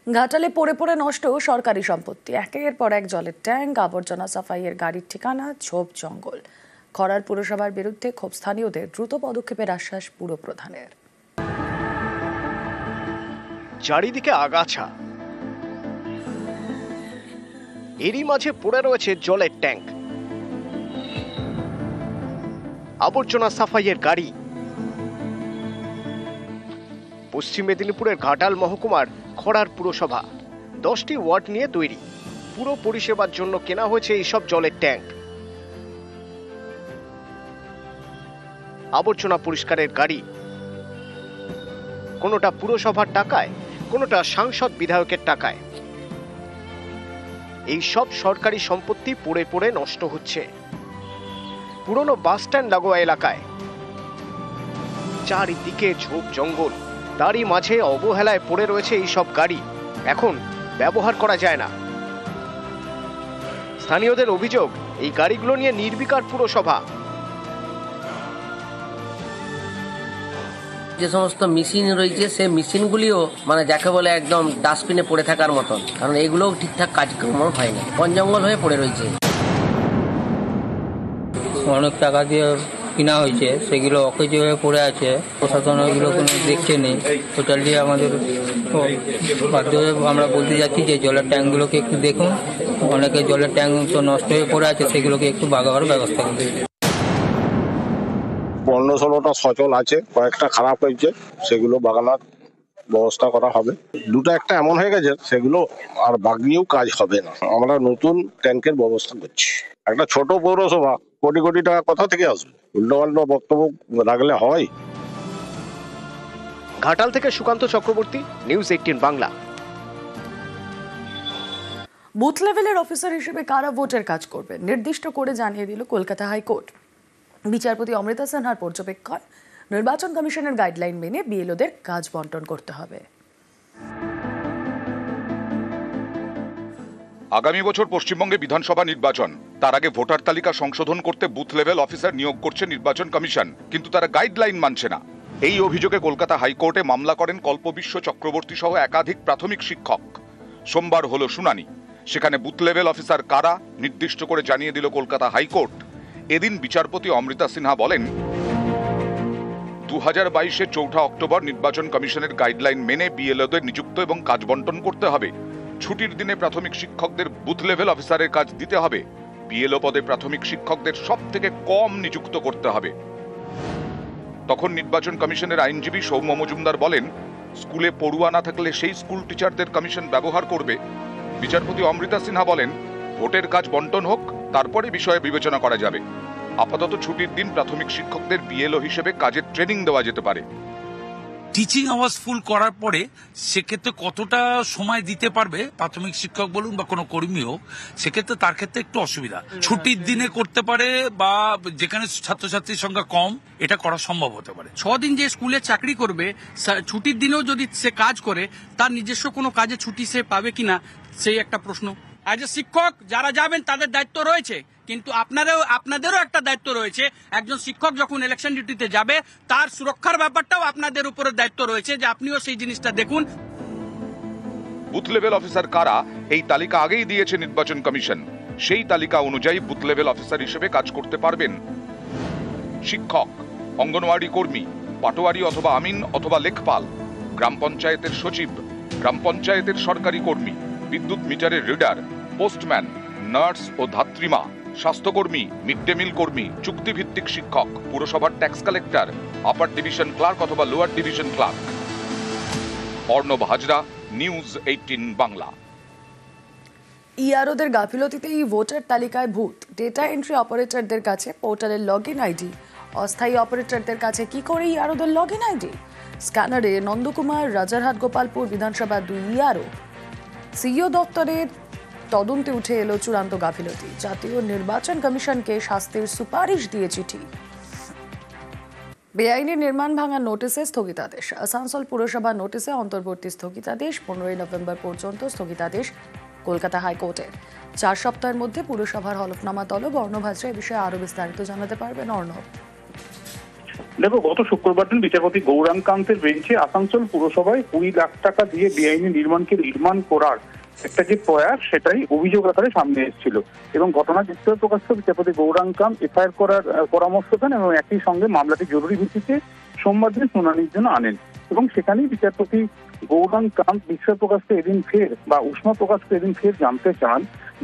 ঘাটালে পড়ে পড়ে নষ্ট সরকারি সম্পত্তি, একের পর এক জলের ট্যাঙ্ক, আবর্জনা সাফাইয়ের গাড়ির ঠিকানা ঝোপ জঙ্গল। খড়ার পুরসভার বিরুদ্ধে ক্ষোভ স্থানীয়দের, দ্রুত পদক্ষেপের আশ্বাস পুরপ্রধানের। চারিদিকে আগাছা, এরই মাঝে পড়ে রয়েছে জলের ট্যাঙ্ক, আবর্জনা সাফাইয়ের গাড়ি। পশ্চিম মেদিনীপুরের ঘাটাল মহকুমার খড়ার পুরসভা 10টি ওয়ার্ড নিয়ে তৈরি। পুরো পরিষেবার জন্য কেনা হয়েছে এইসব জলের ট্যাঙ্ক, আবর্জনা পরিষ্কারের গাড়ি। কোনোটা পুরসভার টাকায়, কোনোটা সাংসদ বিধায়কের টাকায়। এই সব সরকারি সম্পত্তি পড়ে পড়ে নষ্ট হচ্ছে পুরনো বাস স্ট্যান্ড লাগোয়া এলাকায়। চারিদিকে ঝোপ জঙ্গল, তারই মাঝে অবহেলায় পড়ে রয়েছে এইসব গাড়ি। এখন ব্যবহার করা যায় না। স্থানীয়দের অভিযোগ, এই গাড়িগুলো নিয়ে নির্বিকার পুরসভা। যে সমস্ত মেশিন রয়েছে সেই মেশিনগুলিও যাকে বলে একদম ডাস্টবিনে পড়ে থাকার মতন, কারণ এগুলোও ঠিকঠাক কাজকর্ম হয় না, বন জঙ্গল হয়ে পড়ে রয়েছে। অনেক টাকা দিয়ে কিনা হয়েছে, সেগুলো অকেজ হয়ে পড়ে আছে। প্রশাসন ওইগুলো কোনো দেখছে নেই। টোটালি আমাদের বাধ্য হয়ে আমরা বলতে যাচ্ছি যে জলের ট্যাঙ্কগুলোকে একটু দেখুন। অনেকে জলের ট্যাঙ্ক তো নষ্ট হয়ে পড়ে আছে, সেগুলোকে একটু বাগাবার ব্যবস্থা করতে। 15-16টা সচল আছে, কয়েকটা খারাপ হয়েছে, সেগুলো বাগানোর ব্যবস্থা করা হবে। দুটো একটা এমন হয়ে গেছে সেগুলো আর বাগিয়েও কাজ হবে না। আমরা নতুন ট্যাঙ্কের ব্যবস্থা করছি। একটা ছোট পৌরসভা, কোটি কোটি টাকা কোথা থেকে আসবে? উল্টোপাল্টা বক্তব্য রাখলে হয়? ঘাটাল থেকে সুকান্ত চক্রবর্তী, নিউজ 18 বাংলা। বুথ লেভেলের অফিসার হিসেবে কারা ভোটের কাজ করবেন নির্দিষ্ট করে জানিয়ে দিল কলকাতা হাইকোর্ট। বিচারপতি অমৃতা সিনহার পর্যবেক্ষণ, নির্বাচন কমিশনের গাইডলাইন মেনে বিএলওদের কাজ বন্টন করতে হবে। আগামী বছর পশ্চিমবঙ্গে বিধানসভা নির্বাচন, তার আগে ভোটার তালিকা সংশোধন করতে বুথ লেভেল অফিসার নিয়োগ করছে নির্বাচন কমিশন, কিন্তু তারা গাইডলাইন মানছে না। এই অভিযোগে কলকাতা হাইকোর্টে মামলা করেন কল্পবিশ্ব চক্রবর্তী সহ একাধিক প্রাথমিক শিক্ষক। সোমবার হলো শুনানি। সেখানে বুথ লেভেল অফিসার কারা নির্দিষ্ট করে জানিয়ে দিল কলকাতা হাইকোর্ট। এদিন বিচারপতি অমৃতা সিনহা বলেন, 2022-এর 4 অক্টোবর নির্বাচন কমিশনের গাইডলাইন মেনে বিএলওদের নিযুক্ত এবং কাজ বন্টন করতে হবে। ছুটির দিনে প্রাথমিক শিক্ষকদের বুথ লেভেল অফিসারের কাজ দিতে হবে। বিএলও পদে প্রাথমিক শিক্ষকদের সব থেকে কম নিযুক্ত করতে হবে। তখন নির্বাচন কমিশনের আইনজীবী সৌম্য মজুমদার বলেন, স্কুলে পড়ুয়া না থাকলে সেই স্কুল টিচারদের কমিশন ব্যবহার করবে। বিচারপতি অমৃতা সিনহা বলেন, ভোটের কাজ বন্টন হোক, তারপরে বিষয়ে বিবেচনা করা যাবে। আপাতত ছুটির দিন প্রাথমিক শিক্ষকদের বিএলও হিসেবে কাজের ট্রেনিং দেওয়া যেতে পারে। টিচিং আওয়ার্স ফুল করার পরে সেক্ষেত্রে কতটা সময় দিতে পারবে প্রাথমিক শিক্ষক বলুন বা কোনো কর্মী হোক, সেক্ষেত্রে তার ক্ষেত্রে একটু অসুবিধা। ছুটির দিনে করতে পারে বা যেখানে ছাত্রছাত্রীর সংখ্যা কম, এটা করা সম্ভব হতে পারে। 6 দিন যে স্কুলে চাকরি করবে, ছুটির দিনেও যদি সে কাজ করে, তার নিজস্ব কোনো কাজে ছুটি সে পাবে কিনা, সেই একটা প্রশ্ন। অ্যাজ এ শিক্ষক যারা যাবেন তাদের দায়িত্ব রয়েছে, কিন্তু আপনাদেরও একটা দায়িত্ব রয়েছে। একজন শিক্ষক যখন ইলেকশন ডিউটিতে যাবে, তার সুরক্ষার ব্যাপারটাও আপনাদের উপরে দায়িত্ব রয়েছে, যে আপনিও সেই জিনিসটা দেখুন। বুথ লেভেল অফিসার কারা, এই তালিকা আগেই দিয়েছে নির্বাচন কমিশন। সেই তালিকা অনুযায়ী বুথ লেভেল অফিসার হিসেবে কাজ করতে পারবেন শিক্ষক, অঙ্গনওয়াড়ি কর্মী, পাটোয়ারি অথবা আমিন অথবা লেখপাল, গ্রাম পঞ্চায়েতের সচিব, গ্রাম পঞ্চায়েতের সরকারি কর্মী, বিদ্যুৎ মিটারের রিডার, পোস্টম্যান, নার্স ও ধাত্রীমা, স্বাস্থ্যকর্মী, মিড ডে মিল কর্মী, চুক্তিভিত্তিক শিক্ষক, পুরসভার tax collector, upper division clerk অথবা lower division clerk. Arnab Hazra, news 18 Bangla. ইআরওদের গাফিলতিতেই ভোটার তালিকায় ভূত। ডেটা এন্ট্রি অপারেটরদের কাছে পোর্টালের লগইন আইডি, অস্থায়ী অপারেটরদের কাছে কি করে ইআরওদের লগইন আইডি? স্ক্যানারে নন্দকুমার, রাজারহাট, গোপালপুর বিধানসভা 2 ইআরও। সিইও দপ্তরের তদন্তে উঠে এলো চূড়ান্ত গাফিলতি। জাতীয় নির্বাচন কমিশনকে শাস্তির সুপারিশ দিয়ে চিঠি। বেআইনি নির্মাণ ভাঙার নোটিশে স্থগিতাদেশ। আসানসোল পুরসভা নোটিশে অন্তর্বর্তী স্থগিতাদেশ 15 নভেম্বর পর্যন্ত স্থগিতাদেশ কলকাতা হাইকোর্টের। 4 সপ্তাহের মধ্যে পুরসভার হলফনামা তলব। অর্ণব হাজরা এ বিষয়ে আরো বিস্তারিত জানাতে পারবেন। অর্ণব। দেখো, গত শুক্রবার দিন বিচারপতি গৌরাঙ্গ কান্তের বেঞ্চে আসানসোল পুরসভায় 20 লাখ টাকা দিয়ে বেআইনি নির্মাণ করার একটা যে প্রয়াস, সেটাই অভিযোগ আকারে সামনে এসেছিল এবং ঘটনার বিস্তার প্রকাশ করে বিচারপতি গৌরাঙ্গ কান্ত এফআইআর করার পরামর্শ দেন এবং একই সঙ্গে মামলাটি জরুরি ভিত্তিতে সোমবার দিন শুনানির জন্য আনেন এবং সেখানেই বিচারপতি গৌরাঙ্গ কান্ত বিস্ময় প্রকাশ করে এদিন ফের বা উষ্মা প্রকাশ করে এদিন ফের জানতে চান,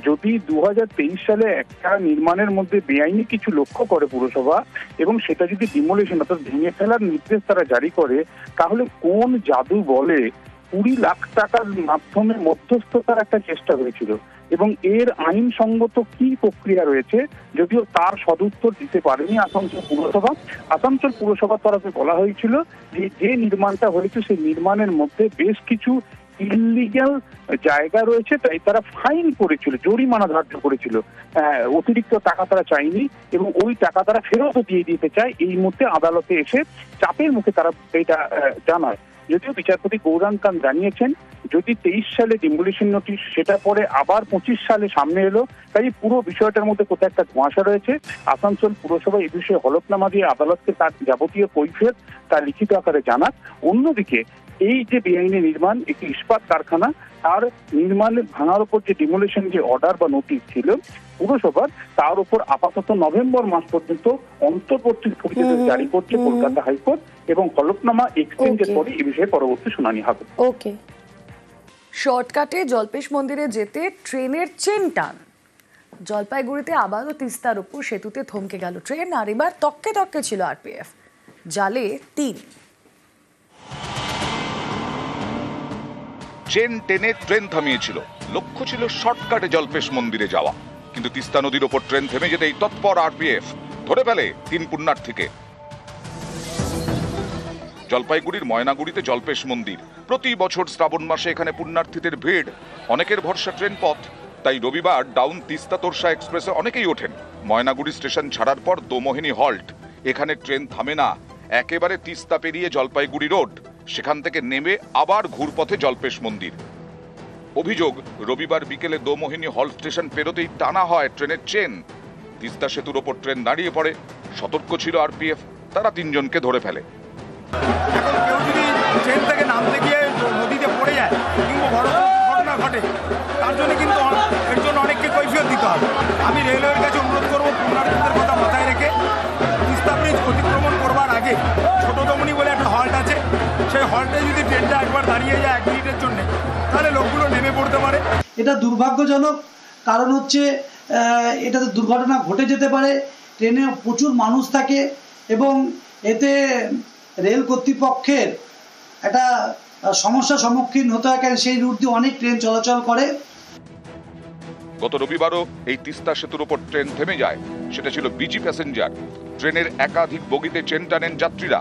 যদি 2023 সালে একটা নির্মাণের মধ্যে বেআইনি কিছু লক্ষ্য করে পুরসভা এবং সেটা যদি ডিমোলিশন অর্থাৎ ভেঙে ফেলার নির্দেশ তারা জারি করে, তাহলে কোন জাদু বলে 20 লাখ টাকার মাধ্যমে মধ্যস্থতার একটা চেষ্টা হয়েছিল এবং এর আইনসঙ্গত কি প্রক্রিয়া রয়েছে, যদিও তার সদুত্তর দিতে পারেনি আসানসোল পুরসভা। আসানসোল পুরসভার তরফে বলা হয়েছিল যে নির্মাণটা হয়েছে সেই নির্মাণের মধ্যে বেশ কিছু ইলিগ্যাল জায়গা রয়েছে, তাই তারা ফাইন করেছিল, জরিমানা ধার্য করেছিল, অতিরিক্ত টাকা তারা চায়নি এবং ওই টাকা তারা ফেরতও দিয়ে দিতে চায়। এই মুহূর্তে আদালতে এসে চাপের মুখে তারা এটা জানায়। যদিও বিচারপতি গৌরাঙ্গ কান্ত জানিয়েছেন, যদি 23 সালে ডিমোলিশন নোটিশ, সেটা পরে আবার 25 সালে সামনে এলো, তাই পুরো বিষয়টার মধ্যে কোথাও একটা ধোঁয়াশা রয়েছে। আসানসোল পুরসভা এই বিষয়ে হলফনামা দিয়ে আদালতকে তার যাবতীয় কৈফিয়ত তার লিখিত আকারে জানাক। অন্যদিকে এই যে বেআইনি নির্মাণ, একটি ইস্পাত কারখানা, তার নির্মাণ ভাঙার উপর যে ডিমোলিশন যে অর্ডার বা নোটিশ ছিল পুরসভার, তার উপর আপাতত নভেম্বর মাস পর্যন্ত অন্তর্বর্তী স্থগিতাদেশ জারি করছে কলকাতা হাইকোর্ট এবং হলফনামা এক্সচেঞ্জের পরে এই বিষয়ে পরবর্তী শুনানি হবে। ওকে। শর্টকাটে জল্পেশ মন্দিরে যেতে ট্রেনের চেন টান। জলপাইগুড়িতে আবারও তিস্তার উপর সেতুতে থমকে গেল ট্রেন, আর এবার তককে তককে ছিল আরপিএফ, জালে 3। চেন টেনে ট্রেন থামিয়েছিল, লক্ষ্য ছিল শর্টকাটে জল্পেশ মন্দিরে যাওয়া, কিন্তু তিস্তা নদীর ওপর ট্রেন থেমে যেতেই তৎপর আরপিএফ ধরে ফেলে 3 পুণ্যার্থীকে। জলপাইগুড়ির ময়নাগুড়িতে জল্পেশ মন্দির, প্রতি বছর শ্রাবণ মাসে এখানে পুণ্যার্থীদের ভিড়, অনেকের ভরসা ট্রেন পথ, তাই রবিবার ডাউন তিস্তা তোরসা এক্সপ্রেসে অনেকেই ওঠেন। ময়নাগুড়ি স্টেশন ছাড়ার পর দোমোহিনী হল্ট, এখানে ট্রেন থামে না, একেবারে তিস্তা পেরিয়ে জলপাইগুড়ি রোড, সেখান থেকে নেমে আবার ঘুরপথে জল্পেশ মন্দির। অভিযোগ, রবিবার বিকেলে দোমোহিনী হল্ট স্টেশন পেরোতেই টানা হয় ট্রেনের চেন। তিস্তা সেতুর ওপর ট্রেন দাঁড়িয়ে পড়ে, সতর্ক ছিল আরপিএফ, তারা 3 জনকে ধরে ফেলে। এখন কেউ যদি ট্রেন থেকে নামতে গিয়ে নদীতে পড়ে যায় কিংবা বড় ঘটনা ঘটে, তার জন্য কিন্তু এর জন্য অনেককে কৈফিয়ত দিতে হবে। আমি রেলওয়ের কাছে অনুরোধ করবো, পুণ্যার্থীদের কথা মাথায় রেখে তিস্তা ব্রিজ অতিক্রমণ করবার আগে ছোট দমনি বলে একটা হল্ট আছে, সেই হল্টে যদি ট্রেনটা একবার দাঁড়িয়ে যায় 1 মিনিটের জন্য, তাহলে লোকগুলো নেমে পড়তে পারে। এটা দুর্ভাগ্যজনক, কারণ হচ্ছে এটাতে দুর্ঘটনা ঘটে যেতে পারে। ট্রেনে প্রচুর মানুষ থাকে এবং এতে রেল কর্তৃপক্ষের একটা সমস্যার সম্মুখীন হতে হয়, কারণ সেই রুট দিয়ে অনেক ট্রেন চলাচল করে। গত রবিবারও এই তিস্তা সেতুর ওপর ট্রেন থেমে যায়, সেটা ছিল বিজি প্যাসেঞ্জার। ট্রেনের একাধিক বগিতে চেন টানেন যাত্রীরা।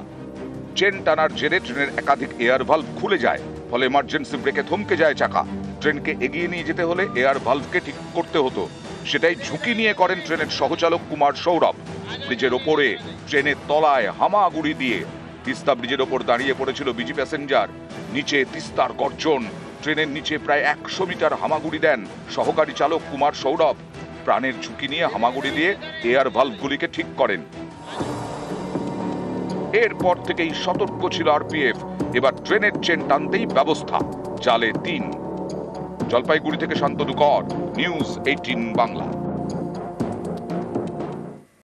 চেন টানার জেরে ট্রেনের একাধিক এয়ার ভালভ খুলে যায়, ফলে এমার্জেন্সি ব্রেকে থমকে যায় চাকা। ট্রেনকে এগিয়ে নিয়ে যেতে হলে এয়ার ভালভকে ঠিক করতে হতো, সেটাই ঝুঁকি নিয়ে করেন ট্রেনের সহচালক কুমার সৌরভ। ব্রিজের ওপরে ট্রেনের তলায় হামাগুড়ি দিয়ে তিস্তা ব্রিজের ওপর দাঁড়িয়ে পড়েছিল বিজি প্যাসেঞ্জার। নিচে তিস্তার গর্জন, ট্রেনের নিচে প্রায় 100 মিটার হামাগুড়ি দেন সহকারী চালক কুমার সৌরভ। প্রাণের ঝুঁকি নিয়ে হামাগুড়ি দিয়ে এয়ার ভালভগুলিকে ঠিক করেন। এরপর থেকেই সতর্ক ছিল আরপিএফ, এবার ট্রেনের চেন টানতেই ব্যবস্থা, জালে 3। জলপাইগুড়ি থেকে শান্তনু কর, নিউজ 18 বাংলা।